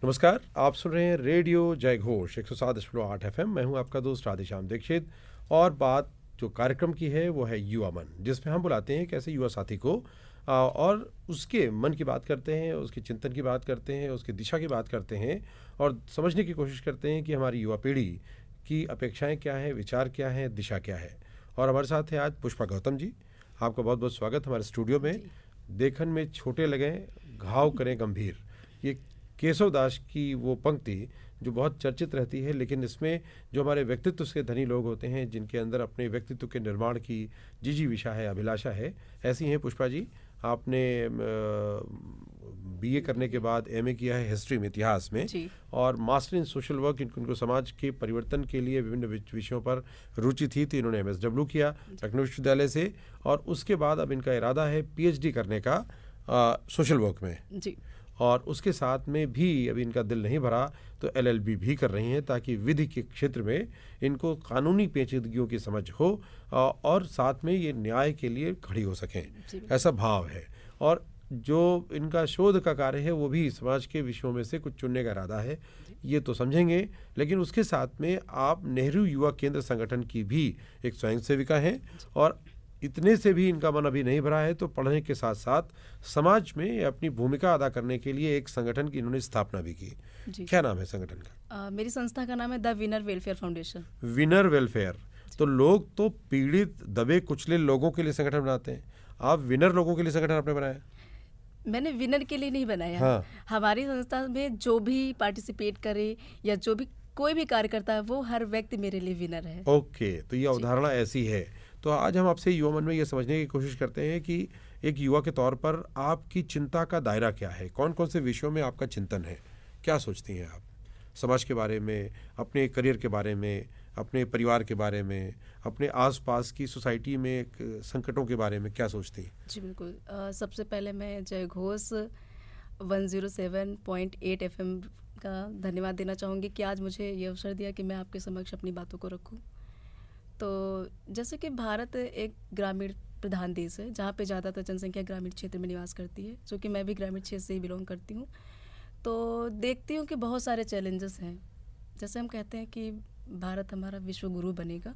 नमस्कार, आप सुन रहे हैं रेडियो जय घोष 107.8 FM। मैं हूं आपका दोस्त राधेश्याम दीक्षित और बात जो कार्यक्रम की है वो है युवा मन, जिसमें हम बुलाते हैं कैसे युवा साथी को और उसके मन की बात करते हैं, उसके चिंतन की बात करते हैं, उसकी दिशा की बात करते हैं और समझने की कोशिश करते हैं कि हमारी युवा पीढ़ी की अपेक्षाएं क्या हैं, विचार क्या हैं, दिशा क्या है। और हमारे साथ हैं आज पुष्पा गौतम जी। आपका बहुत बहुत स्वागत हमारे स्टूडियो में। देखन में छोटे लगें, घाव करें गंभीर, ये केशव दास की वो पंक्ति जो बहुत चर्चित रहती है, लेकिन इसमें जो हमारे व्यक्तित्व से धनी लोग होते हैं, जिनके अंदर अपने व्यक्तित्व के निर्माण की जिजीविषा है, अभिलाषा है, ऐसी हैं पुष्पा जी। आपने बीए करने के बाद एमए किया है हिस्ट्री में, इतिहास में, और मास्टर इन सोशल वर्क। इनको समाज के परिवर्तन के लिए विभिन्न विषयों पर रुचि थी, तो इन्होंने एमएसडब्ल्यू किया लखनऊ विश्वविद्यालय से, और उसके बाद अब इनका इरादा है पीएचडी करने का सोशल वर्क में जी। और उसके साथ में भी अभी इनका दिल नहीं भरा तो एलएलबी भी कर रही हैं, ताकि विधि के क्षेत्र में इनको कानूनी पेचीदगियों की समझ हो और साथ में ये न्याय के लिए खड़ी हो सकें, ऐसा भाव है। और जो इनका शोध का कार्य है वो भी समाज के विषयों में से कुछ चुनने का इरादा है, ये तो समझेंगे। लेकिन उसके साथ में आप नेहरू युवा केंद्र संगठन की भी एक स्वयं सेविका हैं और इतने से भी इनका मन अभी नहीं भरा है, तो पढ़ने के साथ साथ समाज में अपनी भूमिका अदा करने के लिए एक संगठन की इन्होंने स्थापना भी की। क्या नाम है संगठन का? मेरी संस्था का नाम है the winner welfare foundation. Winner welfare. तो लोग तो पीड़ित दबे कुचले लोगों के लिए संगठन बनाते हैं, आप विनर लोगों के लिए संगठन आपने बनाया? मैंने विनर के लिए नहीं बनाया। हाँ। हमारी संस्था में जो भी पार्टिसिपेट करे या जो भी कोई भी कार्य करता है, वो हर व्यक्ति मेरे लिए विनर है। ओके, तो ये अवधारणा ऐसी है। तो आज हम आपसे युवा मन में ये समझने की कोशिश करते हैं कि एक युवा के तौर पर आपकी चिंता का दायरा क्या है, कौन कौन से विषयों में आपका चिंतन है, क्या सोचती हैं आप समाज के बारे में, अपने करियर के बारे में, अपने परिवार के बारे में, अपने आसपास की सोसाइटी में संकटों के बारे में क्या सोचती हैं? जी बिल्कुल। सबसे पहले मैं जय घोष 107.8 FM का धन्यवाद देना चाहूँगी कि आज मुझे ये अवसर दिया कि मैं आपके समक्ष अपनी बातों को रखूँ। तो जैसे कि भारत एक ग्रामीण प्रधान देश है, जहाँ पे ज़्यादातर जनसंख्या ग्रामीण क्षेत्र में निवास करती है, जो कि मैं भी ग्रामीण क्षेत्र से ही बिलोंग करती हूँ। तो देखती हूँ कि बहुत सारे चैलेंजेस हैं। जैसे हम कहते हैं कि भारत हमारा विश्व गुरु बनेगा,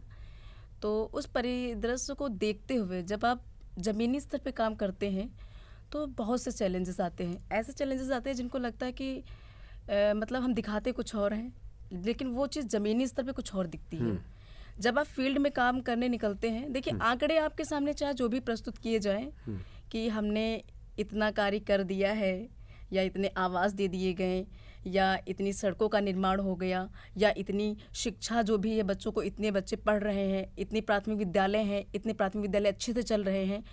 तो उस परिदृश्य को देखते हुए जब आप ज़मीनी स्तर पे काम करते हैं तो बहुत से चैलेंजेस आते हैं। ऐसे चैलेंजेस आते हैं जिनको लगता है कि मतलब हम दिखाते कुछ और हैं, लेकिन वो चीज़ ज़मीनी स्तर पे कुछ और दिखती है। जब आप फील्ड में काम करने निकलते हैं, देखिए आंकड़े आपके सामने चाहे जो भी प्रस्तुत किए जाएं कि हमने इतना कार्य कर दिया है, या इतने आवास दे दिए गए, या इतनी सड़कों का निर्माण हो गया, या इतनी शिक्षा जो भी है, बच्चों को इतने बच्चे पढ़ रहे हैं, इतने प्राथमिक विद्यालय हैं, इतने प्राथमिक विद्यालय अच्छे से चल रहे हैं,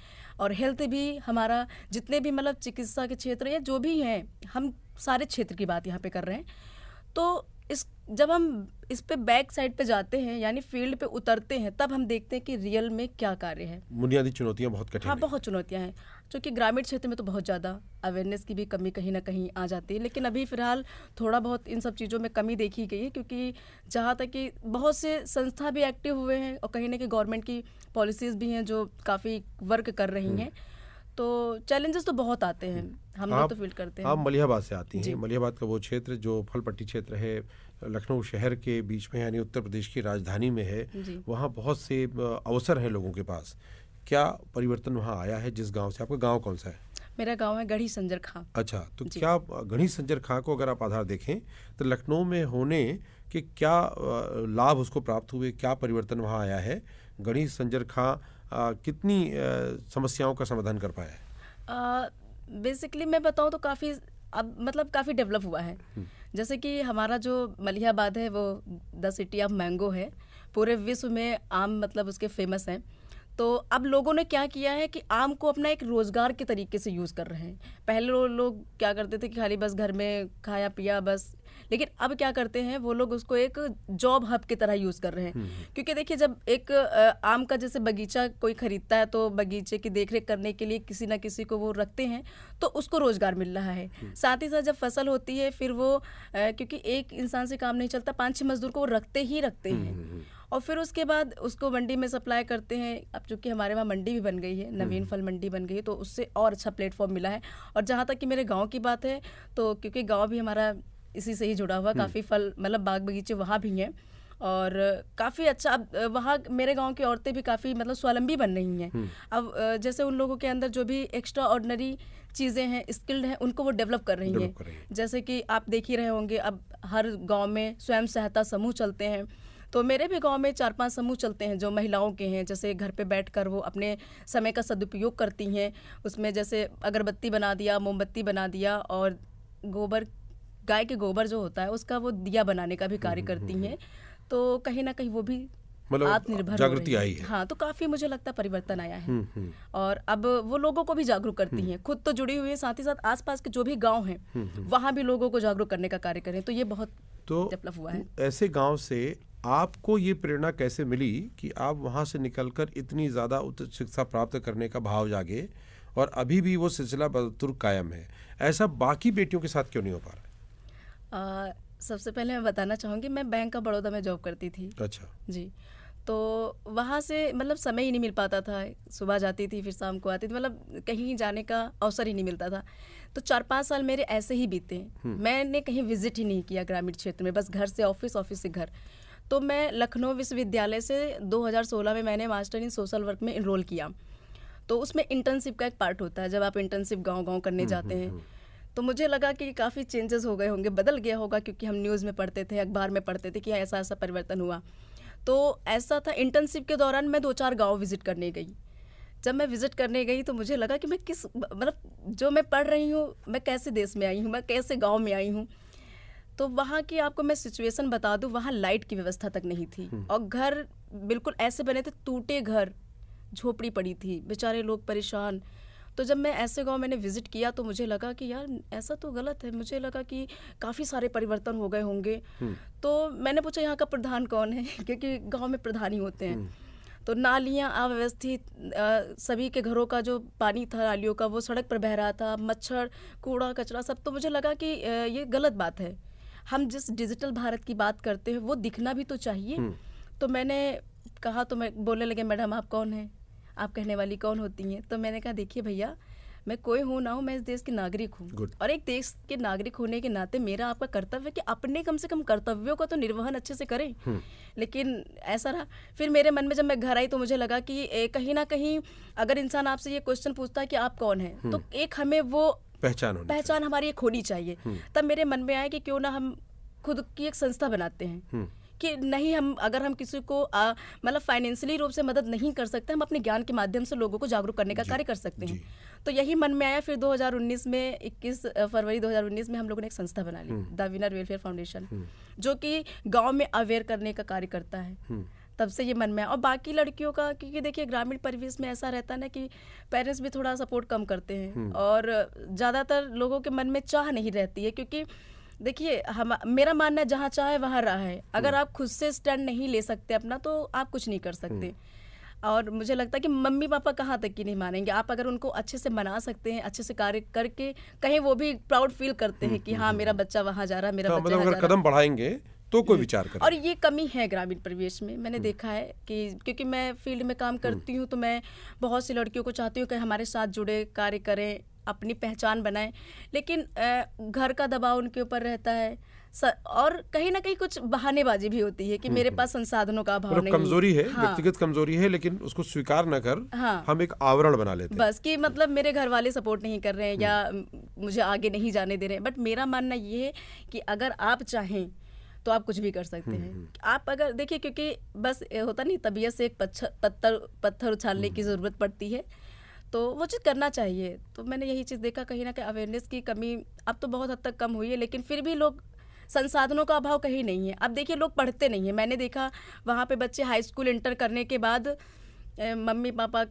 और हेल्थ भी हमारा जितने भी मतलब चिकित्सा के क्षेत्र या जो भी हैं, हम सारे क्षेत्र की बात यहाँ पे कर रहे हैं। तो जब हम इस पे बैक साइड पे जाते हैं, यानी फील्ड पे उतरते हैं, तब हम देखते हैं कि रियल में क्या कार्य है। बुनियादी चुनौतियां बहुत कठिन हैं। बहुत चुनौतियां हैं, क्योंकि ग्रामीण क्षेत्र में तो बहुत ज़्यादा अवेयरनेस की भी कमी कहीं ना कहीं आ जाती है। लेकिन अभी फ़िलहाल थोड़ा बहुत इन सब चीज़ों में कमी देखी गई है, क्योंकि जहाँ तक कि बहुत से संस्था भी एक्टिव हुए हैं और कहीं ना कहीं गवर्नमेंट की पॉलिसीज़ भी हैं जो काफ़ी वर्क कर रही हैं। तो चैलेंजेस तो बहुत आते हैं, हम लोग तो फील करते हैं। आप मलिहाबाद से आती हैं। मलिहाबाद का वो क्षेत्र जो फलपट्टी क्षेत्र है, लखनऊ शहर के बीच में, यानी उत्तर प्रदेश की राजधानी में है, वहाँ बहुत से अवसर हैं लोगों के पास। क्या परिवर्तन वहाँ आया है जिस गांव से? आपका गांव कौन सा है? मेरा गांव है गढ़ी संजर खां। अच्छा, तो क्या गढ़ी संजर खां को अगर आप आधार देखें तो लखनऊ में होने के क्या लाभ उसको प्राप्त हुए, क्या परिवर्तन वहाँ आया है? गढ़ी संजर खां कितनी समस्याओं का समाधान कर पाया है? बेसिकली मैं बताऊँ तो काफ़ी अब मतलब काफ़ी डेवलप हुआ है। जैसे कि हमारा जो मलिहाबाद है वो द सिटी ऑफ मैंगो है, पूरे विश्व में आम मतलब उसके फेमस हैं। तो अब लोगों ने क्या किया है कि आम को अपना एक रोज़गार के तरीके से यूज़ कर रहे हैं। पहले लोग क्या करते थे कि खाली बस घर में खाया पिया बस, लेकिन अब क्या करते हैं वो लोग उसको एक जॉब हब की तरह यूज़ कर रहे हैं। क्योंकि देखिए जब एक आम का जैसे बगीचा कोई खरीदता है तो बगीचे की देखरेख करने के लिए किसी ना किसी को वो रखते हैं, तो उसको रोज़गार मिल रहा है। साथ ही साथ जब फसल होती है फिर वो क्योंकि एक इंसान से काम नहीं चलता, 5-6 मजदूर को वो रखते हैं और फिर उसके बाद उसको मंडी में सप्लाई करते हैं। अब चूँकि हमारे वहाँ मंडी भी बन गई है, नवीन फल मंडी बन गई है, तो उससे और अच्छा प्लेटफॉर्म मिला है। और जहाँ तक कि मेरे गांव की बात है, तो क्योंकि गांव भी हमारा इसी से ही जुड़ा हुआ, काफ़ी फल मतलब बाग बगीचे वहाँ भी हैं और काफ़ी अच्छा। अब वहाँ मेरे गांव की औरतें भी काफ़ी मतलब स्वावलंबी बन रही हैं। अब जैसे उन लोगों के अंदर जो भी एक्स्ट्रा ऑर्डिनरी चीज़ें हैं, स्किल्ड हैं, उनको वो डेवलप कर रही हैं। जैसे कि आप देख ही रहे होंगे अब हर गांव में स्वयं सहायता समूह चलते हैं। तो मेरे भी गांव में 4-5 समूह चलते हैं जो महिलाओं के हैं। जैसे घर पे बैठकर वो अपने समय का सदुपयोग करती हैं। उसमें जैसे अगरबत्ती बना दिया, मोमबत्ती बना दिया और गोबर, गाय के गोबर जो होता है उसका वो दिया बनाने का भी कार्य करती हैं। तो कहीं ना कहीं वो भी मतलब आत्मनिर्भर जागृति आई है। हाँ, तो काफ़ी मुझे लगता है परिवर्तन आया है। और अब वो लोगों को भी जागरूक करती हैं, खुद तो जुड़ी हुई है, साथ ही साथ आसपास के जो भी गांव हैं वहाँ भी लोगों को जागरूक करने का कार्य करें। तो ये बहुत डेवलप हुआ है। ऐसे गांव से आपको ये प्रेरणा कैसे मिली कि आप वहाँ से निकलकर इतनी ज़्यादा उच्च शिक्षा प्राप्त करने का भाव जागे और अभी भी वो सिलसिला बदतुर कायम है? ऐसा बाकी बेटियों के साथ क्यों नहीं हो पा रहा? सबसे पहले मैं बताना चाहूँगी, मैं बैंक ऑफ बड़ौदा में जॉब करती थी। अच्छा जी। तो वहाँ से मतलब समय ही नहीं मिल पाता था। सुबह जाती थी फिर शाम को आती थी, मतलब कहीं जाने का अवसर ही नहीं मिलता था। तो 4-5 साल मेरे ऐसे ही बीते। मैंने कहीं विजिट ही नहीं किया ग्रामीण क्षेत्र में, बस घर से ऑफिस, ऑफिस से घर। तो मैं लखनऊ विश्वविद्यालय से 2016 में मैंने मास्टर इन सोशल वर्क में इनरोल किया। तो उसमें इंटर्नशिप का एक पार्ट होता है, जब आप इंटर्नशिप गाँव-गाँव करने जाते हैं। तो मुझे लगा कि काफ़ी चेंजेस हो गए होंगे, बदल गया होगा, क्योंकि हम न्यूज़ में पढ़ते थे, अखबार में पढ़ते थे कि ऐसा ऐसा परिवर्तन हुआ। तो ऐसा था, इंटर्नशिप के दौरान मैं 2-4 गांव विजिट करने गई। जब मैं विजिट करने गई तो मुझे लगा कि मैं किस मतलब जो मैं पढ़ रही हूँ, मैं कैसे देश में आई हूँ, मैं कैसे गांव में आई हूँ। तो वहाँ की आपको मैं सिचुएशन बता दूँ, वहाँ लाइट की व्यवस्था तक नहीं थी और घर बिल्कुल ऐसे बने थे, टूटे घर, झोपड़ी पड़ी थी, बेचारे लोग परेशान। तो जब मैं ऐसे गांव मैंने विजिट किया तो मुझे लगा कि यार ऐसा तो गलत है। मुझे लगा कि काफ़ी सारे परिवर्तन हो गए होंगे। तो मैंने पूछा यहाँ का प्रधान कौन है, क्योंकि गांव में प्रधान ही होते हैं। तो नालियाँ अव्यवस्थित, सभी के घरों का जो पानी था नालियों का वो सड़क पर बह रहा था, मच्छर, कूड़ा कचरा सब। तो मुझे लगा कि ये गलत बात है। हम जिस डिजिटल भारत की बात करते हैं वो दिखना भी तो चाहिए। तो मैंने कहा, तो मैं बोलने लगे, मैडम आप कौन हैं, आप कहने वाली कौन होती हैं? तो मैंने कहा देखिए भैया, मैं कोई हूँ ना हूँ, मैं इस देश की नागरिक हूँ और एक देश के नागरिक होने के नाते मेरा आपका कर्तव्य है कि अपने कम से कम कर्तव्यों का तो निर्वहन अच्छे से करें। लेकिन ऐसा रहा। फिर मेरे मन में जब मैं घर आई तो मुझे लगा कि कहीं ना कहीं अगर इंसान आपसे ये क्वेश्चन पूछता है कि आप कौन हैं, तो एक हमें वो पहचान हमारी एक होनी चाहिए। तब मेरे मन में आया कि क्यों ना हम खुद की एक संस्था बनाते हैं कि नहीं, हम अगर हम किसी को मतलब फाइनेंशियली रूप से मदद नहीं कर सकते, हम अपने ज्ञान के माध्यम से लोगों को जागरूक करने का कार्य कर सकते हैं। तो यही मन में आया। फिर 2019 में 21 फरवरी 2019 में हम लोगों ने एक संस्था बना ली, द विनर वेलफेयर फाउंडेशन, जो कि गांव में अवेयर करने का कार्य करता है। तब से ये मन में आया। और बाकी लड़कियों का, क्योंकि देखिए ग्रामीण परिवेश में ऐसा रहता है ना कि पेरेंट्स भी थोड़ा सपोर्ट कम करते हैं और ज़्यादातर लोगों के मन में चाह नहीं रहती है। क्योंकि देखिए मेरा मानना है जहाँ चाहे वहाँ राह है। अगर आप खुद से स्टैंड नहीं ले सकते अपना, तो आप कुछ नहीं कर सकते। और मुझे लगता है कि मम्मी पापा कहाँ तक की नहीं मानेंगे। आप अगर उनको अच्छे से मना सकते हैं, अच्छे से कार्य करके, कहीं वो भी प्राउड फील करते हैं कि हाँ मेरा बच्चा वहाँ जा रहा है, मेरा बच्चा अगर कदम बढ़ाएंगे तो कोई विचार करे। और ये कमी है ग्रामीण परिवेश में, मैंने देखा है कि क्योंकि मैं फील्ड में काम करती हूँ, तो मैं बहुत सी लड़कियों को चाहती हूँ कि हमारे साथ जुड़े, कार्य करें, अपनी पहचान बनाएं। लेकिन घर का दबाव उनके ऊपर रहता है और कहीं ना कहीं कुछ बहानेबाजी भी होती है कि मेरे पास संसाधनों का अभाव नहीं, कमजोरी है, व्यक्तिगत कमजोरी है, लेकिन उसको स्वीकार न कर हम एक आवरण बना लेते हैं बस कि मतलब मेरे घर वाले सपोर्ट नहीं कर रहे हैं या मुझे आगे नहीं जाने दे रहे हैं। बट मेरा मानना ये है कि अगर आप चाहें तो आप कुछ भी कर सकते हैं। आप अगर देखिए, क्योंकि बस होता नहीं, तबीयत से एक पत्थर उछालने की ज़रूरत पड़ती है, तो वो चीज़ करना चाहिए। तो मैंने यही चीज़ देखा, कहीं ना कहीं अवेयरनेस की कमी अब तो बहुत हद तक कम हुई है, लेकिन फिर भी लोग, संसाधनों का अभाव कहीं नहीं है। अब देखिए लोग पढ़ते नहीं हैं। मैंने देखा वहाँ पे बच्चे हाई स्कूल इंटर करने के बाद मम्मी पापा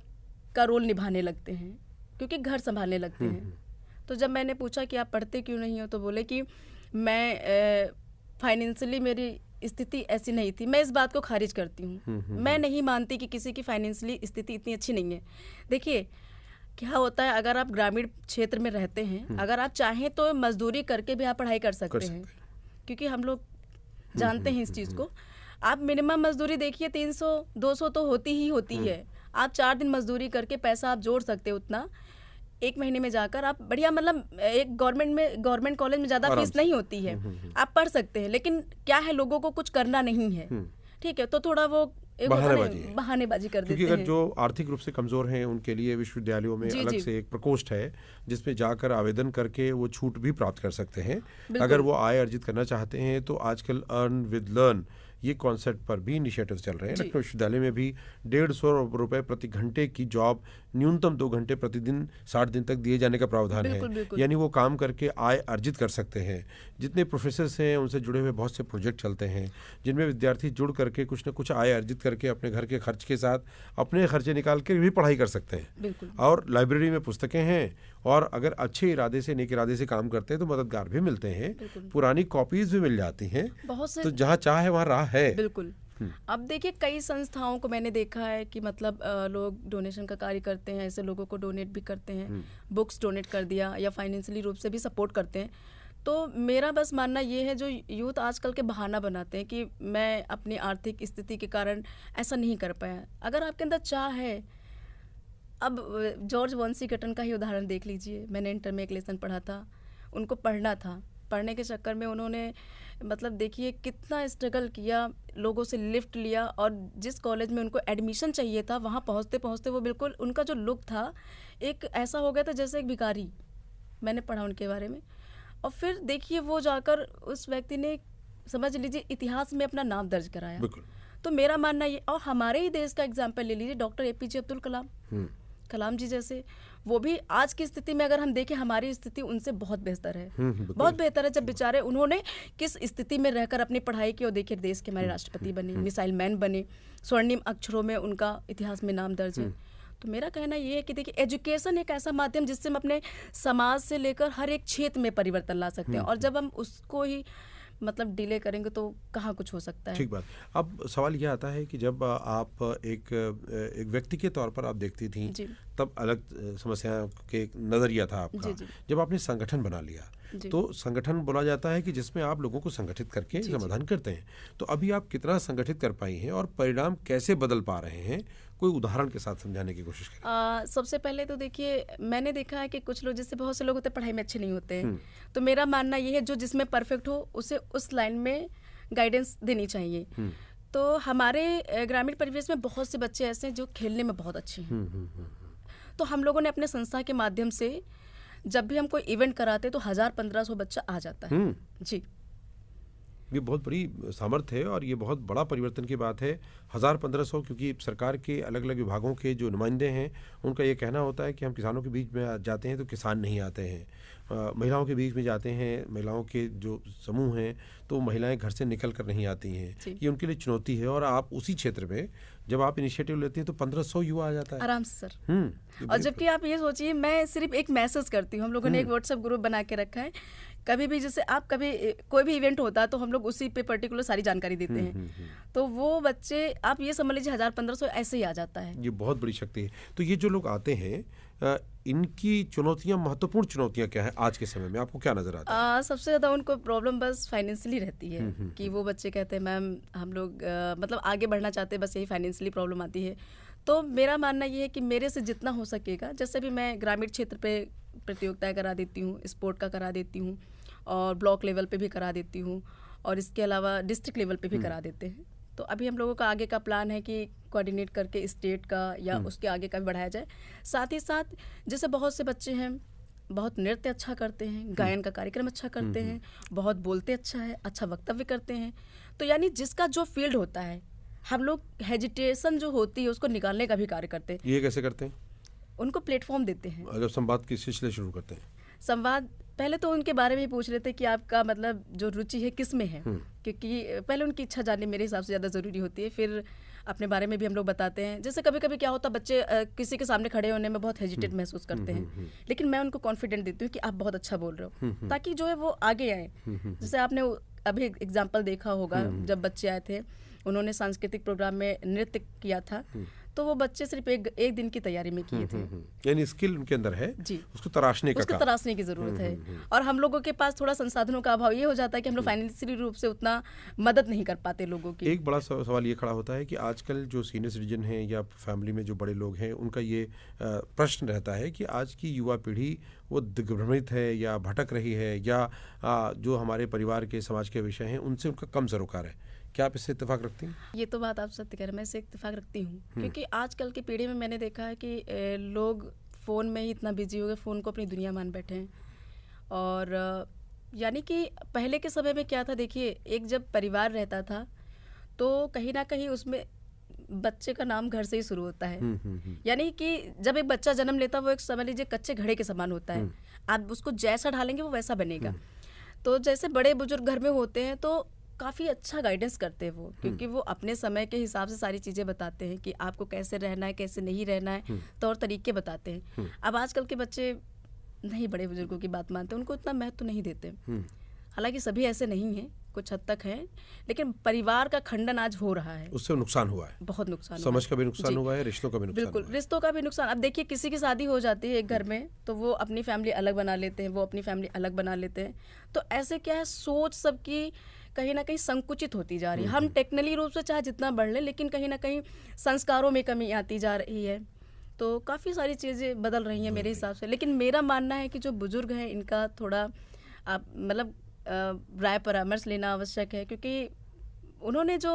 का रोल निभाने लगते हैं, क्योंकि घर संभालने लगते हैं। तो जब मैंने पूछा कि आप पढ़ते क्यों नहीं हो, तो बोले कि मैं फाइनेंशियली मेरी स्थिति ऐसी नहीं थी। मैं इस बात को खारिज करती हूँ। मैं नहीं मानती कि किसी की फाइनेंशियली स्थिति इतनी अच्छी नहीं है। देखिए क्या होता है, अगर आप ग्रामीण क्षेत्र में रहते हैं, अगर आप चाहें तो मजदूरी करके भी आप पढ़ाई कर सकते हैं, क्योंकि हम लोग जानते हैं इस चीज़ को। आप मिनिमम मजदूरी देखिए 300-200 तो होती ही होती है। आप 4 दिन मजदूरी करके पैसा आप जोड़ सकते हो उतना, 1 महीने में जाकर आप बढ़िया, मतलब एक गवर्नमेंट कॉलेज में ज़्यादा फीस नहीं होती है, आप पढ़ सकते हैं। लेकिन क्या है, लोगों को कुछ करना नहीं है, ठीक है, तो थोड़ा वो बहानेबाजी कर देते हैं। क्योंकि अगर जो आर्थिक रूप से कमजोर हैं उनके लिए विश्वविद्यालयों में अलग से एक प्रकोष्ठ है जिसमें जाकर आवेदन करके वो छूट भी प्राप्त कर सकते हैं। अगर वो आय अर्जित करना चाहते हैं तो आजकल अर्न विद लर्न ये कॉन्सेप्ट पर भी इनिशिएटिव चल रहे हैं। लखनऊ विश्वविद्यालय में भी 150 रुपये प्रति घंटे की जॉब न्यूनतम 2 घंटे प्रतिदिन 60 दिन तक दिए जाने का प्रावधान है। यानी वो काम करके आय अर्जित कर सकते हैं। जितने प्रोफेसर्स हैं उनसे जुड़े हुए बहुत से प्रोजेक्ट चलते हैं जिनमें विद्यार्थी जुड़ करके कुछ न कुछ आय अर्जित करके अपने घर के खर्च के साथ अपने खर्चे निकाल के भी पढ़ाई कर सकते हैं। और लाइब्रेरी में पुस्तकें हैं और अगर अच्छे इरादे से, नेक इरादे से काम करते हैं तो मददगार भी मिलते हैं, पुरानी कॉपीज भी मिल जाती हैं। तो जहाँ चाह है वहाँ राह है। बिल्कुल। अब देखिए, कई संस्थाओं को मैंने देखा है कि मतलब लोग डोनेशन का कार्य करते हैं, ऐसे लोगों को डोनेट भी करते हैं, बुक्स डोनेट कर दिया या फाइनेंशियली रूप से भी सपोर्ट करते हैं। तो मेरा बस मानना ये है, जो यूथ आजकल के बहाना बनाते हैं कि मैं अपनी आर्थिक स्थिति के कारण ऐसा नहीं कर पाया। अगर आपके अंदर चाह है, अब जॉर्ज वॉशिंगटन का ही उदाहरण देख लीजिए। मैंने इंटर में एक लेसन पढ़ा था, उनको पढ़ना था, पढ़ने के चक्कर में उन्होंने मतलब देखिए कितना स्ट्रगल किया, लोगों से लिफ्ट लिया और जिस कॉलेज में उनको एडमिशन चाहिए था वहाँ पहुँचते पहुँचते वो बिल्कुल, उनका जो लुक था एक ऐसा हो गया था जैसे एक भिखारी। मैंने पढ़ा उनके बारे में। और फिर देखिए वो जाकर उस व्यक्ति ने, समझ लीजिए, इतिहास में अपना नाम दर्ज कराया। तो मेरा मानना ये, और हमारे ही देश का एग्जाम्पल ले लीजिए, डॉक्टर APJ अब्दुल कलाम जी जैसे, वो भी आज की स्थिति में अगर हम देखें, हमारी स्थिति उनसे बहुत बेहतर है, बहुत बेहतर है। जब बेचारे उन्होंने किस स्थिति में रहकर अपनी पढ़ाई की, और देखिए देश के हमारे राष्ट्रपति बने, मिसाइल मैन बने, स्वर्णिम अक्षरों में उनका इतिहास में नाम दर्ज है। तो मेरा कहना ये है कि देखिए, एजुकेशन एक ऐसा माध्यम जिससे हम अपने समाज से लेकर हर एक क्षेत्र में परिवर्तन ला सकते हैं, और जब हम उसको ही मतलब डिले करेंगे तो कहाँ कुछ हो सकता है। ठीक बात। अब सवाल यह आता है कि जब आप एक व्यक्ति के तौर पर आप देखती थी तब अलग समस्या के नज़रिया था आपका। जब आपने संगठन बना लिया तो संगठन बोला जाता है कि जिसमें आप लोगों को संगठित करके समाधान करते हैं। तो अभी आप कितना संगठित कर पाई हैं और परिणाम कैसे बदल पा रहे हैं, कोई उदाहरण के साथ समझाने की कोशिश करें। सबसे पहले तो देखिए, मैंने देखा है कि कुछ लोग, जैसे बहुत से लोग होते हैं पढ़ाई में अच्छे नहीं होते हैं, तो मेरा मानना ये है जो जिसमें परफेक्ट हो उसे उस लाइन में गाइडेंस देनी चाहिए। तो हमारे ग्रामीण परिवेश में बहुत से बच्चे ऐसे हैं जो खेलने में बहुत अच्छे हैं। तो हम लोगों ने अपने संस्था के माध्यम से जब भी हम कोई इवेंट कराते तो 1000-1500 बच्चा आ जाता है। जी, ये बहुत बड़ी सामर्थ्य है और ये बहुत बड़ा परिवर्तन की बात है। 1000-1500, क्योंकि सरकार के अलग अलग विभागों के जो नुमाइंदे हैं उनका ये कहना होता है कि हम किसानों के बीच में जाते हैं तो किसान नहीं आते हैं, महिलाओं के बीच में जाते हैं, महिलाओं के जो समूह हैं तो महिलाएं घर से निकल कर नहीं आती हैं। ये उनके लिए चुनौती है। और आप उसी क्षेत्र में जब आप इनिशिएटिव लेती हैं तो 1500 युवा आ जाता है आराम से सर। और जबकि आप ये सोचिए, मैं सिर्फ एक मैसेज करती हूँ, हम लोगों ने एक व्हाट्सएप ग्रुप बना के रखा है, कभी भी जैसे आप कभी कोई भी इवेंट होता है तो हम लोग उसी पे पर्टिकुलर सारी जानकारी देते हैं। तो वो बच्चे, आप ये समझ लीजिए 1000-1500 ऐसे ही आ जाता है। ये बहुत बड़ी शक्ति है। तो ये जो लोग आते हैं, इनकी चुनौतियां, महत्वपूर्ण चुनौतियां क्या है आज के समय में, आपको क्या नजर आता है? सबसे ज़्यादा उनको प्रॉब्लम बस फाइनेंशियली रहती है कि वो बच्चे कहते हैं मैम हम लोग मतलब आगे बढ़ना चाहते हैं, बस यही फाइनेंशियली प्रॉब्लम आती है। तो मेरा मानना ये है कि मेरे से जितना हो सकेगा, जैसे भी मैं ग्रामीण क्षेत्र पे प्रतियोगिताएं करा देती हूँ, स्पोर्ट का करा देती हूँ और ब्लॉक लेवल पे भी करा देती हूँ, और इसके अलावा डिस्ट्रिक्ट लेवल पे भी करा देते हैं। तो अभी हम लोगों का आगे का प्लान है कि कोऑर्डिनेट करके स्टेट का या उसके आगे का भी बढ़ाया जाए। साथ ही साथ जैसे बहुत से बच्चे हैं, बहुत नृत्य अच्छा करते हैं, गायन का कार्यक्रम अच्छा करते हैं, बहुत बोलते अच्छा है, अच्छा वक्तव्य करते हैं। तो यानी जिसका जो फील्ड होता है, हम लोग हेजिटेशन जो होती है उसको निकालने का भी कार्य करते हैं। ये कैसे करते हैं? उनको प्लेटफॉर्म देते हैं। जब संवाद के सिलसिले शुरू करते हैं, संवाद पहले तो उनके बारे में ही पूछ लेते कि आपका मतलब जो रुचि है किस में है, क्योंकि पहले उनकी इच्छा जाननी मेरे हिसाब से ज़्यादा ज़रूरी होती है। फिर अपने बारे में भी हम लोग बताते हैं। जैसे कभी कभी क्या होता है, बच्चे किसी के सामने खड़े होने में बहुत हेजिटेट महसूस करते हैं, लेकिन मैं उनको कॉन्फिडेंट देती हूँ कि आप बहुत अच्छा बोल रहे हो, ताकि जो है वो आगे आए। जैसे आपने अभी एग्जाम्पल देखा होगा, जब बच्चे आए थे उन्होंने सांस्कृतिक प्रोग्राम में नृत्य किया था, तो वो बच्चे सिर्फ एक दिन की तैयारी में किए थे। यानी स्किल उनके अंदर है जी, उसको तराशने की जरूरत है। और हम लोगों के पास थोड़ा संसाधनों का अभाव ये हो जाता है कि हम लोग फाइनेंशियली रूप से उतना मदद नहीं कर पाते लोगों की। एक बड़ा सवाल ये खड़ा होता है कि आजकल जो सीनियर सिटीजन हैं या फैमिली में जो बड़े लोग हैं उनका ये प्रश्न रहता है कि आज की युवा पीढ़ी वो दिग्भ्रमित है या भटक रही है या जो हमारे परिवार के समाज के विषय हैं उनसे उनका कम सरोकार है। क्या आप इससे इत्तेफाक रखती हैं? ये तो बात आप सत्य कह रहे हैं, मैं इससे इत्तेफाक रखती हूँ, क्योंकि आजकल की पीढ़ी में मैंने देखा है कि लोग फ़ोन में ही इतना बिजी हो गए, फ़ोन को अपनी दुनिया मान बैठे हैं। और यानी कि पहले के समय में क्या था, देखिए एक जब परिवार रहता था तो कहीं ना कहीं उसमें बच्चे का नाम घर से ही शुरू होता है। यानी कि जब एक बच्चा जन्म लेता है वो एक समझ लीजिए कच्चे घड़े के समान होता है, आप उसको जैसा ढालेंगे वो वैसा बनेगा। तो जैसे बड़े बुजुर्ग घर में होते हैं तो काफ़ी अच्छा गाइडेंस करते हैं वो, क्योंकि वो अपने समय के हिसाब से सारी चीज़ें बताते हैं कि आपको कैसे रहना है, कैसे नहीं रहना है, तौर तरीके बताते हैं। अब आजकल के बच्चे नहीं बड़े बुजुर्गों की बात मानते, उनको उतना महत्व नहीं देते। हालांकि सभी ऐसे नहीं हैं, कुछ हद तक हैं, लेकिन परिवार का खंडन आज हो रहा है। उससे नुकसान हुआ है, बहुत नुकसान, समझ का भी नुकसान हुआ है, रिश्तों का भी नुकसान। बिल्कुल, रिश्तों का भी नुकसान। अब देखिए किसी की शादी हो जाती है एक घर में तो वो अपनी फैमिली अलग बना लेते हैं, वो अपनी फैमिली अलग बना लेते हैं। तो ऐसे क्या है, सोच सबकी कहीं ना कहीं संकुचित होती जा रही है। हम टेक्निकली रूप से चाहे जितना बढ़ लें, लेकिन कहीं ना कहीं संस्कारों में कमी आती जा रही है। तो काफ़ी सारी चीज़ें बदल रही हैं मेरे हिसाब से। लेकिन मेरा मानना है कि जो बुजुर्ग हैं इनका थोड़ा आप मतलब राय परामर्श लेना आवश्यक है, क्योंकि उन्होंने जो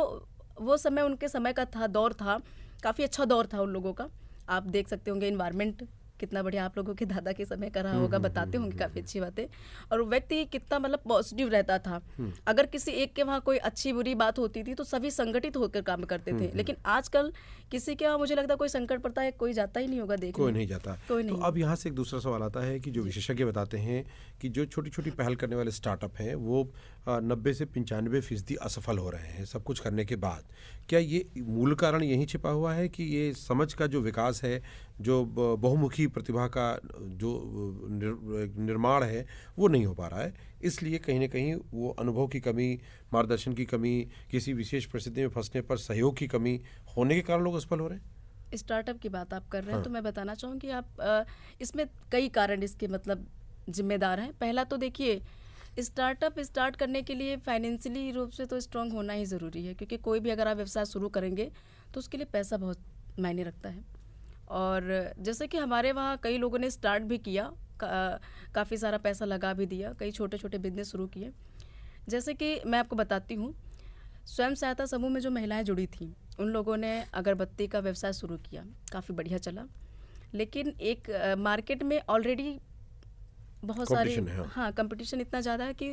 वो समय उनके समय का था, दौर था, काफ़ी अच्छा दौर था उन लोगों का। आप देख सकते होंगे इन्वायरमेंट कितना बढ़िया आप लोगों के दादा के समय का रहा होगा, बताते होंगे काफ़ी अच्छी बातें। और व्यक्ति कितना मतलब पॉजिटिव रहता था। अगर किसी एक के वहाँ कोई अच्छी बुरी बात होती थी तो सभी संगठित होकर काम करते थे। लेकिन आजकल किसी के वहाँ मुझे लगता है कोई संकट पड़ता है, कोई जाता ही नहीं होगा देखने, कोई नहीं जाता। कोई नहीं। तो अब यहाँ से एक दूसरा सवाल आता है कि जो विशेषज्ञ बताते हैं कि जो छोटी छोटी पहल करने वाले स्टार्टअप हैं वो 90 से 95% असफल हो रहे हैं सब कुछ करने के बाद। क्या ये मूल कारण यही छिपा हुआ है कि ये समझ का जो विकास है, जो बहुमुखी प्रतिभा का जो निर्माण है वो नहीं हो पा रहा है, इसलिए कहीं ना कहीं वो अनुभव की कमी, मार्गदर्शन की कमी, किसी विशेष परिस्थिति में फंसने पर सहयोग की कमी होने के कारण लोग असफल हो रहे हैं? स्टार्टअप की बात आप कर रहे हैं तो मैं बताना चाहूँगी आप इसमें कई कारण इसके मतलब जिम्मेदार हैं। पहला तो देखिए, स्टार्टअप स्टार्ट करने के लिए फाइनेंशियली रूप से तो स्ट्रांग होना ही ज़रूरी है, क्योंकि कोई भी अगर आप व्यवसाय शुरू करेंगे तो उसके लिए पैसा बहुत मायने रखता है। और जैसे कि हमारे वहाँ कई लोगों ने स्टार्ट भी किया, काफ़ी सारा पैसा लगा भी दिया, कई छोटे छोटे बिजनेस शुरू किए। जैसे कि मैं आपको बताती हूँ, स्वयं सहायता समूह में जो महिलाएं जुड़ी थीं उन लोगों ने अगरबत्ती का व्यवसाय शुरू किया, काफ़ी बढ़िया चला। लेकिन एक मार्केट में ऑलरेडी बहुत सारी कंपटीशन इतना ज़्यादा है कि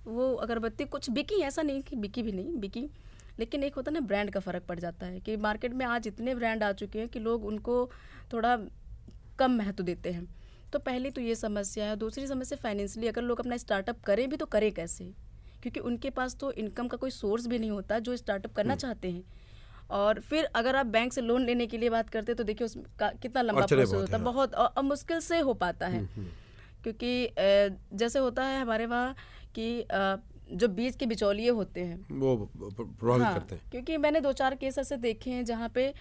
वो अगरबत्ती कुछ बिकी, ऐसा नहीं कि बिकी भी नहीं बिकी, लेकिन एक होता है ना ब्रांड का फ़र्क पड़ जाता है कि मार्केट में आज इतने ब्रांड आ चुके हैं कि लोग उनको थोड़ा कम महत्व देते हैं। तो पहली तो ये समस्या है। दूसरी समस्या फाइनेंशियली, अगर लोग अपना स्टार्टअप करें भी तो करें कैसे, क्योंकि उनके पास तो इनकम का कोई सोर्स भी नहीं होता जो स्टार्टअप करना चाहते हैं। और फिर अगर आप बैंक से लोन लेने के लिए बात करते हैं तो देखिए उसका कितना लंबा प्रोसेस होता है, बहुत मुश्किल से हो पाता है। क्योंकि जैसे होता है हमारे वहाँ कि जो बीज के बिचौलिए होते हैं वो प्रभावित करते हैं। क्योंकि मैंने 2-4 केस ऐसे देखे हैं जहाँ पे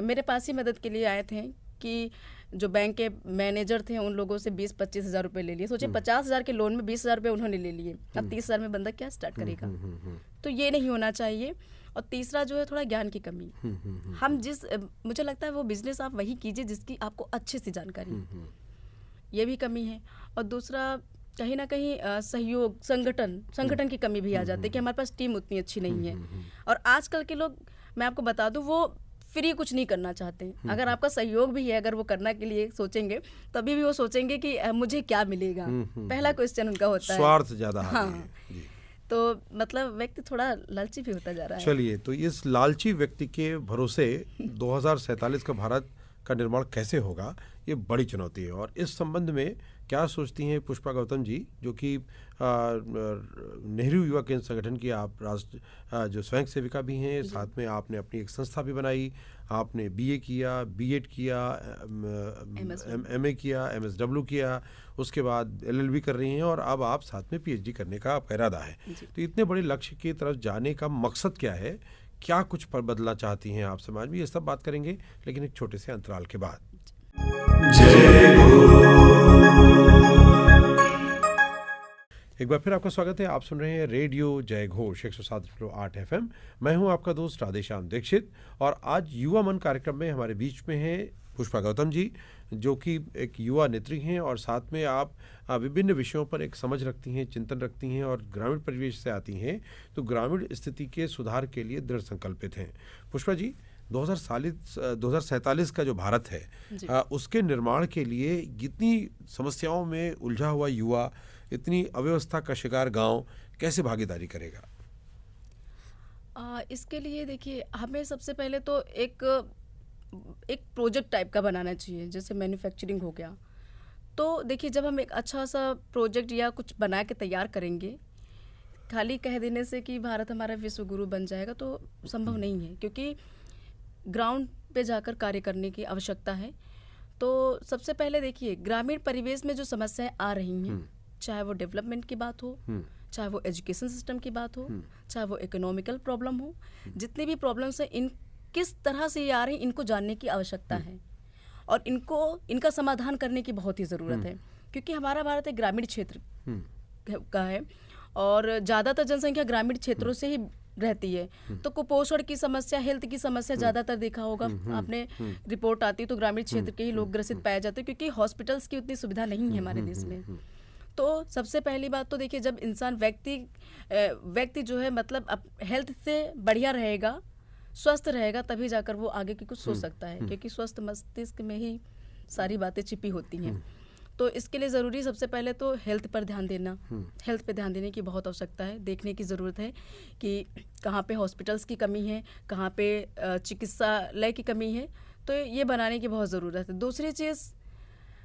मेरे पास ही मदद के लिए आए थे कि जो बैंक के मैनेजर थे उन लोगों से 20-25 हज़ार रुपये ले लिए। सोचे 50 हज़ार के लोन में 20 हज़ार रुपये उन्होंने ले लिए, अब 30 हज़ार में बंदा क्या स्टार्ट करेगा। तो ये नहीं होना चाहिए। और तीसरा जो है थोड़ा ज्ञान की कमी। हम मुझे लगता है वो बिजनेस आप वही कीजिए जिसकी आपको अच्छे से जानकारी, ये भी कमी है। और दूसरा कहीं ना कहीं सहयोग, संगठन की कमी भी आ जाती है कि हमारे पास टीम उतनी अच्छी नहीं है। और आजकल के लोग, मैं आपको बता दूं, वो फ्री कुछ नहीं करना चाहते। अगर आपका सहयोग भी है, अगर वो करने के लिए सोचेंगे तभी भी वो सोचेंगे कि मुझे क्या मिलेगा, पहला क्वेश्चन उनका होता है, स्वार्थ ज्यादा। हाँ, तो मतलब व्यक्ति थोड़ा लालची भी होता जा रहा है। चलिए, तो इस लालची व्यक्ति के भरोसे 2047 का भारत का निर्माण कैसे होगा, ये बड़ी चुनौती है। और इस संबंध में क्या सोचती हैं पुष्पा गौतम जी, जो कि नेहरू युवा केंद्र संगठन की आप जो स्वयं सेविका भी हैं, साथ में आपने अपनी एक संस्था भी बनाई, आपने बीए किया, बीएड किया, एमए किया, एमएसडब्ल्यू किया, उसके बाद एलएलबी कर रही हैं और अब आप साथ में पीएचडी करने का आपका इरादा है। तो इतने बड़े लक्ष्य की तरफ जाने का मकसद क्या है? क्या कुछ पर बदलना चाहती हैं आप समाज में, ये सब बात करेंगे लेकिन एक छोटे से अंतराल के बाद। एक बार फिर आपका स्वागत है। आप सुन रहे हैं रेडियो जय घोष 107.8 FM। मैं हूं आपका दोस्त राधेश्याम दीक्षित और आज युवा मन कार्यक्रम में हमारे बीच में हैं पुष्पा गौतम जी, जो कि एक युवा नेत्री हैं और साथ में आप विभिन्न विषयों पर एक समझ रखती हैं, चिंतन रखती हैं और ग्रामीण परिवेश से आती हैं, तो ग्रामीण स्थिति के सुधार के लिए दृढ़ संकल्पित हैं। पुष्पा जी, 2047 का जो भारत है उसके निर्माण के लिए इतनी समस्याओं में उलझा हुआ युवा, इतनी अव्यवस्था का शिकार गांव कैसे भागीदारी करेगा? इसके लिए देखिए, हमें सबसे पहले तो एक प्रोजेक्ट टाइप का बनाना चाहिए, जैसे मैन्युफैक्चरिंग हो गया। तो देखिए, जब हम एक अच्छा सा प्रोजेक्ट या कुछ बना के तैयार करेंगे, खाली कह देने से कि भारत हमारा विश्व गुरु बन जाएगा तो संभव नहीं है, क्योंकि ग्राउंड पे जाकर कार्य करने की आवश्यकता है। तो सबसे पहले देखिए, ग्रामीण परिवेश में जो समस्याएं आ रही हैं, चाहे वो डेवलपमेंट की बात हो, चाहे वो एजुकेशन सिस्टम की बात हो, चाहे वो इकोनॉमिकल प्रॉब्लम हो, जितनी भी प्रॉब्लम्स हैं, इन किस तरह से ये आ रही हैं, इनको जानने की आवश्यकता है और इनका समाधान करने की बहुत ही ज़रूरत है, क्योंकि हमारा भारत एक ग्रामीण क्षेत्र का है और ज़्यादातर जनसंख्या ग्रामीण क्षेत्रों से ही रहती है। तो कुपोषण की समस्या, हेल्थ की समस्या ज़्यादातर देखा होगा आपने, रिपोर्ट आती है तो ग्रामीण क्षेत्र के ही लोग ग्रसित पाए जाते हैं, क्योंकि हॉस्पिटल्स की उतनी सुविधा नहीं है हमारे देश में। तो सबसे पहली बात तो देखिए, जब इंसान व्यक्ति जो है मतलब हेल्थ से बढ़िया रहेगा, स्वस्थ रहेगा, तभी जाकर वो आगे की कुछ सोच सकता है, क्योंकि स्वस्थ मस्तिष्क में ही सारी बातें छिपी होती हैं। तो इसके लिए ज़रूरी सबसे पहले तो हेल्थ पर ध्यान देना, हेल्थ पे ध्यान देने की बहुत आवश्यकता है। देखने की ज़रूरत है कि कहाँ पे हॉस्पिटल्स की कमी है, कहाँ पे चिकित्सालय की कमी है, तो ये बनाने की बहुत ज़रूरत है। दूसरी चीज़,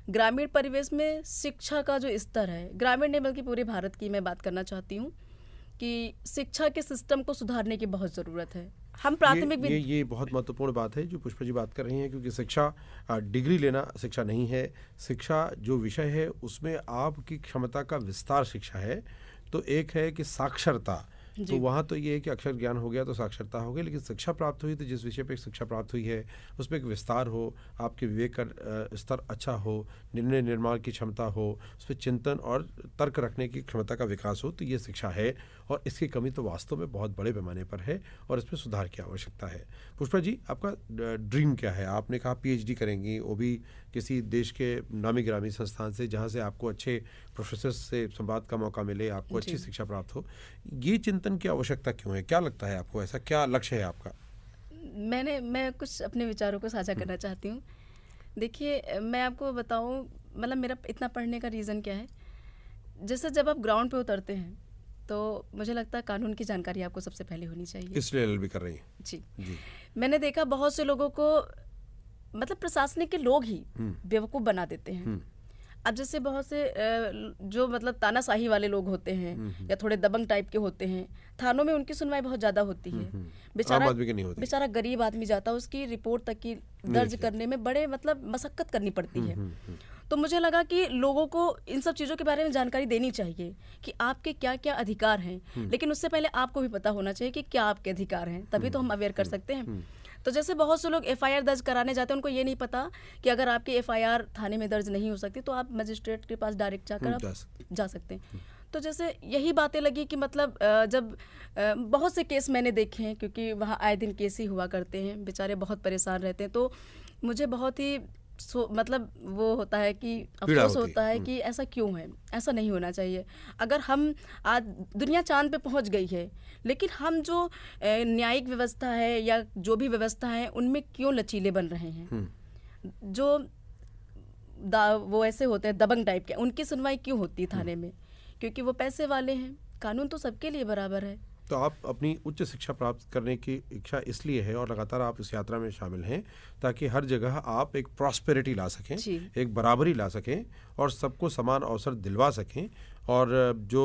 ग्रामीण परिवेश में शिक्षा का जो स्तर है, ग्रामीण नहीं बल्कि पूरे भारत की मैं बात करना चाहती हूँ कि शिक्षा के सिस्टम को सुधारने की बहुत ज़रूरत है। हम प्राथमिक ये बहुत महत्वपूर्ण बात है जो पुष्पा जी बात कर रही हैं, क्योंकि शिक्षा डिग्री लेना शिक्षा नहीं है। शिक्षा जो विषय है उसमें आपकी क्षमता का विस्तार शिक्षा है। तो एक है कि साक्षरता, तो वहाँ तो ये है कि अक्षर ज्ञान हो गया तो साक्षरता हो गई, लेकिन शिक्षा प्राप्त हुई तो जिस विषय पे शिक्षा प्राप्त हुई है उसमें एक विस्तार हो, आपके विवेक का स्तर अच्छा हो, निर्णय निर्माण की क्षमता हो, उस पर चिंतन और तर्क रखने की क्षमता का विकास हो, तो ये शिक्षा है। और इसकी कमी तो वास्तव में बहुत बड़े पैमाने पर है और इसमें सुधार की आवश्यकता है। पुष्पा जी, आपका ड्रीम क्या है? आपने कहा PhD करेंगी, वो भी किसी देश के नामी ग्रामी संस्थान से, जहाँ से आपको अच्छे प्रोफेसर से संवाद का मौका मिले, आपको अच्छी शिक्षा प्राप्त हो। ये चिंतन की आवश्यकता क्यों है? क्या लगता है आपको, ऐसा क्या लक्ष्य है आपका? मैं कुछ अपने विचारों को साझा करना चाहती हूँ। देखिए, मैं आपको बताऊँ, मतलब मेरा इतना पढ़ने का रीज़न क्या है, जैसे जब आप ग्राउंड पे उतरते हैं तो मुझे लगता है कानून की जानकारी आपको सबसे पहले होनी चाहिए। इसलिए LLB कर रही हैं? जी। मैंने देखा बहुत से लोगों को, मतलब प्रशासनिक के लोग ही बेवकूफ़ बना देते हैं। अब जैसे बहुत से जो मतलब तानाशाही वाले लोग होते हैं या थोड़े दबंग टाइप के होते हैं, थानों में उनकी सुनवाई बहुत ज़्यादा होती है। बेचारा गरीब आदमी जाता है, उसकी रिपोर्ट तक की दर्ज करने में बड़े मतलब मशक्कत करनी पड़ती है। तो मुझे लगा कि लोगों को इन सब चीज़ों के बारे में जानकारी देनी चाहिए कि आपके क्या क्या अधिकार हैं, लेकिन उससे पहले आपको भी पता होना चाहिए कि क्या आपके अधिकार हैं, तभी तो हम अवेयर कर सकते हैं। तो जैसे बहुत से लोग FIR दर्ज कराने जाते हैं, उनको ये नहीं पता कि अगर आपकी FIR थाने में दर्ज नहीं हो सकती तो आप मजिस्ट्रेट के पास डायरेक्ट जाकर आप जा सकते हैं। तो जैसे यही बातें लगी कि मतलब जब बहुत से केस मैंने देखे हैं, क्योंकि वहाँ आए दिन केस ही हुआ करते हैं, बेचारे बहुत परेशान रहते हैं। तो मुझे बहुत ही मतलब वो होता है कि अफसोस होता है कि ऐसा क्यों है, ऐसा नहीं होना चाहिए। अगर हम आज दुनिया चांद पे पहुंच गई है, लेकिन हम जो न्यायिक व्यवस्था है या जो भी व्यवस्था है उनमें क्यों लचीले बन रहे हैं? जो वो ऐसे होते हैं दबंग टाइप के, उनकी सुनवाई क्यों होती है थाने में? क्योंकि वो पैसे वाले हैं। कानून तो सबके लिए बराबर है। तो आप अपनी उच्च शिक्षा प्राप्त करने की इच्छा इसलिए है और लगातार आप इस यात्रा में शामिल हैं ताकि हर जगह आप एक प्रॉस्पेरिटी ला सकें, एक बराबरी ला सकें और सबको समान अवसर दिलवा सकें, और जो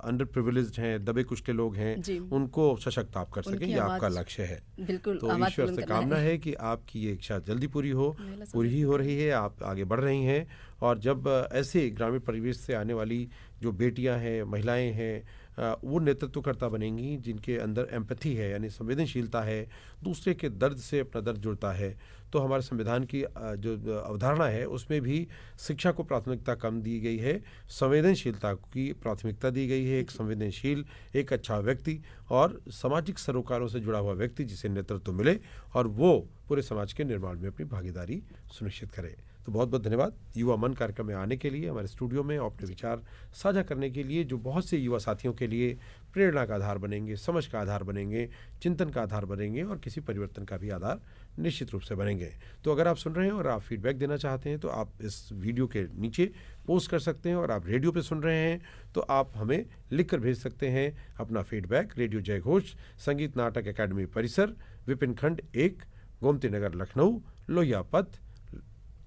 अंडर प्रिविलेज्ड हैं, दबे कुचले लोग हैं, उनको सशक्त आप कर सकें। ये आपका लक्ष्य है। बिल्कुल। तो ईश्वर से कामना है कि आपकी ये इच्छा जल्दी पूरी ही हो रही है, आप आगे बढ़ रही हैं। और जब ऐसे ग्रामीण परिवेश से आने वाली जो बेटियां हैं, महिलाएं हैं, वो नेतृत्वकर्ता बनेंगी जिनके अंदर एम्पैथी है, यानी संवेदनशीलता है, दूसरे के दर्द से अपना दर्द जुड़ता है। तो हमारे संविधान की जो अवधारणा है उसमें भी शिक्षा को प्राथमिकता कम दी गई है, संवेदनशीलता की प्राथमिकता दी गई है। एक संवेदनशील, एक अच्छा व्यक्ति और सामाजिक सरोकारों से जुड़ा हुआ व्यक्ति जिसे नेतृत्व मिले और वो पूरे समाज के निर्माण में अपनी भागीदारी सुनिश्चित करे। तो बहुत बहुत धन्यवाद युवा मन कार्यक्रम में आने के लिए, हमारे स्टूडियो में अपने विचार साझा करने के लिए, जो बहुत से युवा साथियों के लिए प्रेरणा का आधार बनेंगे, समझ का आधार बनेंगे, चिंतन का आधार बनेंगे और किसी परिवर्तन का भी आधार निश्चित रूप से बनेंगे। तो अगर आप सुन रहे हैं और आप फीडबैक देना चाहते हैं तो आप इस वीडियो के नीचे पोस्ट कर सकते हैं, और आप रेडियो पे सुन रहे हैं तो आप हमें लिख कर भेज सकते हैं अपना फीडबैक। रेडियो जय घोष, संगीत नाटक अकादमी परिसर, विपिन खंड 1, गोमती नगर, लखनऊ, लोहिया पथ।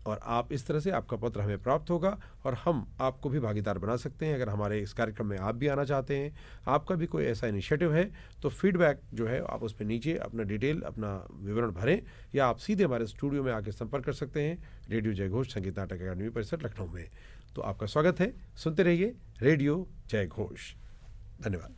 और आप इस तरह से आपका पत्र हमें प्राप्त होगा और हम आपको भी भागीदार बना सकते हैं। अगर हमारे इस कार्यक्रम में आप भी आना चाहते हैं, आपका भी कोई ऐसा इनिशिएटिव है, तो फीडबैक जो है आप उस पर नीचे अपना डिटेल, अपना विवरण भरें, या आप सीधे हमारे स्टूडियो में आके संपर्क कर सकते हैं रेडियो जय घोष, संगीत नाटक अकादमी परिसर, लखनऊ में। तो आपका स्वागत है, सुनते रहिए रेडियो जय घोष। धन्यवाद।